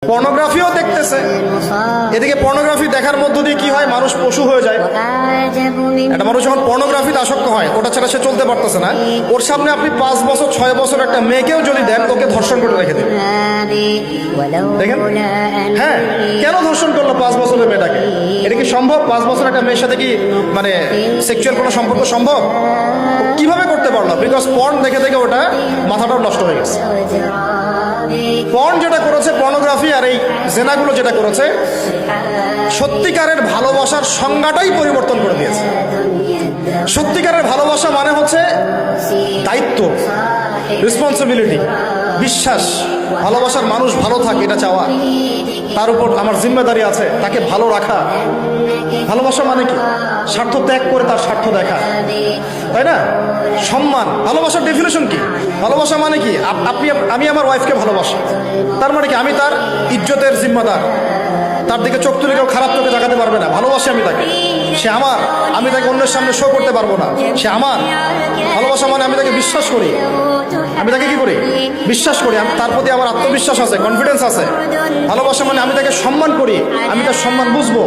পর্নোগ্রাফিও দেখতেছে। এদিকে পর্নোগ্রাফি দেখার মধ্য দিয়ে কি হয়, মানুষ পশু হয়ে যায়। একটা মানুষ যখন পর্নোগ্রাফিতে আসক্ত হয়, ওটা ছাড়া সে চলতে পারতেছে না। ওর সামনে আপনি 5 বছর 6 বছর একটা মেয়েকেও যদি দেন, ওকে ধর্ষণ করে রেখে দেবেন। দেখেন, হ্যাঁ, কেন ধর্ষণ করলো 5 বছরের মেয়েটাকে? এটা কি সম্ভব? 5 বছর একটা মেয়ের সাথে কি মানে সেক্সুয়াল কোনো সম্পর্ক সম্ভব? কিভাবে করতে পারলো? বিকজ পর্ন দেখে দেখে ওটা মাথাটাও নষ্ট হয়ে গেছে। পর্ন যেটা করেছে, পর্নোগ্রাফি আর এই জেনাগুলো যেটা করেছে, সত্যিকারের ভালোবাসার সংজ্ঞাটাই পরিবর্তন করে দিয়েছে। সত্যিকারের ভালোবাসা মানে হচ্ছে দায়িত্ব, রেসপন্সিবিলিটি, বিশ্বাস, ভালোবাসার মানুষ ভালো থাকে এটা চাওয়া, তার উপর আমার জিম্মেদারি আছে, তাকে ভালো রাখা। ভালোবাসা মানে কি? স্বার্থ ত্যাগ করে তার স্বার্থ দেখা, তাই না? সম্মান। ভালোবাসার ডেফিনেশন কি? ভালোবাসা মানে কি? আমি আমার ওয়াইফকে ভালোবাসি, তার মানে কি আমি তার ইজ্জতের জিম্মাদার, তার দিকে চোখ তুলে কেউ খারাপ চোখে দেখাতে পারবে না। ভালোবাসি আমি তাকে, সে আমার, আমি তাকে অন্যের সামনে শো করতে পারবো না, সে আমার। ভালোবাসা মানে আমি তাকে বিশ্বাস করি, আমি তাকে কি করি? বিশ্বাস করি, তার প্রতি আমার আত্মবিশ্বাস আছে, কনফিডেন্স আছে। ভালোবাসা মানে আমি তাকে সম্মান করি, আমি তার সম্মান বুঝবো।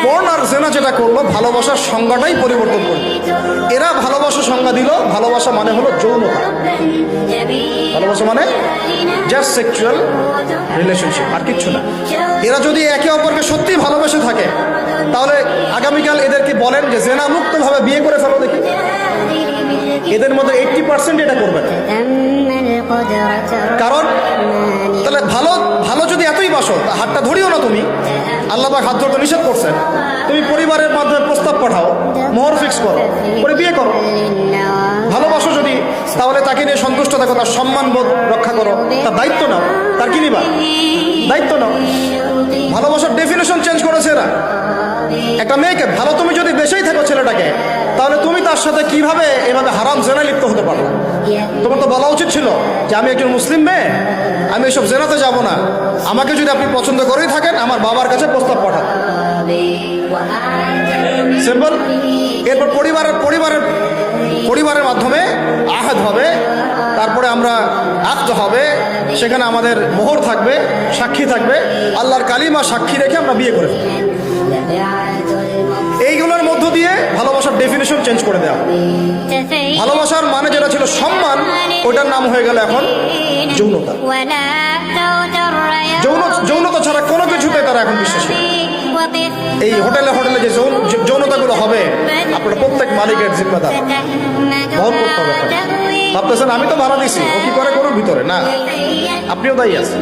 পর্ন আর জেনা যেটা করলো, ভালোবাসার সংজ্ঞাটাই পরিবর্তন করলো। এরা ভালোবাসার সংজ্ঞা দিল, ভালোবাসা মানে হলো যৌনতা। ভালোবাসা মানে জাস্ট সেক্সুয়াল রিলেশনশিপ, আর কিচ্ছু না। এরা যদি একে অপরকে সত্যি ভালোবেসে থাকে, তাহলে আগামীকাল এদেরকে বলেন যে জেনা মুক্তভাবে বিয়ে করে ফেলো দেখি, এদের মধ্যে 80% এটা করবে না। কারণ তাহলে ভালো ভালো যদি এতই বাসো, হাতটা ধরিও না তুমি, আল্লাহ পাক হাত ধরতে নিষেধ করছেন। তুমি পরিবারের মাধ্যমে প্রস্তাব পাঠাও, মোহর ফিক্স করো, করে বিয়ে করো। ভালোবাসো যদি, তাহলে তাকে নিয়ে সন্তুষ্ট থাকো, তার সম্মান বোধ রক্ষা করো, তার দায়িত্ব নাও। তার কি নিবা? দায়িত্ব নাও। ভালোবাসার ডেফিনেশন চেঞ্জ করেছে এরা। একটা মেয়েকে ভালো তুমি যদি বেশেই থাকো ছেলেটাকে, তাহলে তুমি তার সাথে কিভাবে এভাবে হারাম জেনায় লিপ্ত হতে পারো? তোমার তো বলা উচিত ছিল যে আমি একজন মুসলিম মেয়ে, আমি এসব জেনাতে যাব না। আমাকে যদি আপনি পছন্দ করেই থাকেন, আমার বাবার কাছে প্রস্তাব পাঠান। সিম্পল। এরপর পরিবারের মাধ্যমে আহাদ হবে, তারপরে আমরা আকদ হবে, সেখানে আমাদের মোহর থাকবে, সাক্ষী থাকবে, আল্লাহর কালিমা সাক্ষী রেখে আমরা বিয়ে করে ফেলব। এইগুলোর মধ্য দিয়ে ভালোবাসার ডেফিনেশন চেঞ্জ করে দেওয়া। ভালোবাসার মানে যেটা ছিল সম্মান, ওইটার নাম হয়ে গেল এখন যৌনতা। যৌনতা ছাড়া কোনো কিছুতে তারা এখন বিশ্বাসী। এই হোটেলে যে যৌনতাগুলো হবে, আপনারা প্রত্যেক মালিকের জিম্মাদার, বহন করতে হবে। ভাবতেছেন আমি তো ভাড়া দিছি, ও কি করে করুন ভিতরে? না, আপনিও দায়ী আছেন।